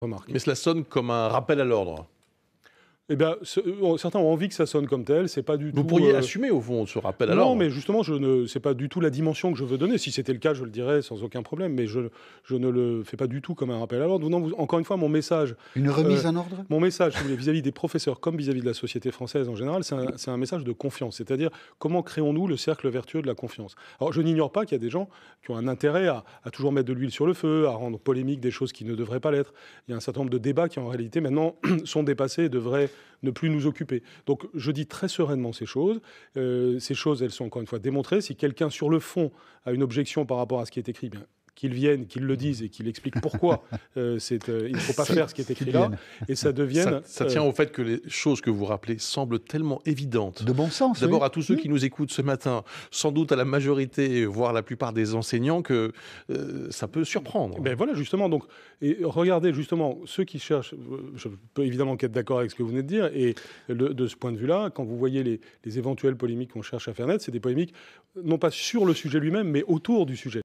remarque. Mais cela sonne comme un rappel à l'ordre. Eh bien, certains ont envie que ça sonne comme tel. C'est pas du Vous tout. pourriez assumer, au fond, ce rappel à Non, l'ordre. mais justement, c'est pas du tout la dimension que je veux donner. Si c'était le cas, je le dirais sans aucun problème. Mais je ne le fais pas du tout comme un rappel à l'ordre. Non, encore une fois, mon message. Une remise en ordre. Mon message vis-à-vis des professeurs comme vis-à-vis de la société française en général, c'est un message de confiance. C'est-à-dire, comment créons-nous le cercle vertueux de la confiance? Alors, je n'ignore pas qu'il y a des gens qui ont un intérêt à toujours mettre de l'huile sur le feu, à rendre polémique des choses qui ne devraient pas l'être. Il y a un certain nombre de débats qui, en réalité, maintenant, sont dépassés et devraient ne plus nous occuper. Donc, je dis très sereinement ces choses. Ces choses, elles sont encore une fois démontrées. Si quelqu'un, sur le fond, a une objection par rapport à ce qui est écrit, bien, qu'il vienne, qu'il le dise et qu'il explique pourquoi il ne faut pas faire ce qui est écrit là, et ça devienne... Ça tient au fait que les choses que vous rappelez semblent tellement évidentes. De bon sens. D'abord oui. à tous ceux qui nous écoutent ce matin, sans doute à la majorité, voire la plupart des enseignants, que ça peut surprendre. Ben voilà, justement. Donc, et regardez, justement, ceux qui cherchent... Je peux évidemment qu'être d'accord avec ce que vous venez de dire, et de ce point de vue-là, quand vous voyez les éventuelles polémiques qu'on cherche à faire naître, c'est des polémiques, non pas sur le sujet lui-même, mais autour du sujet.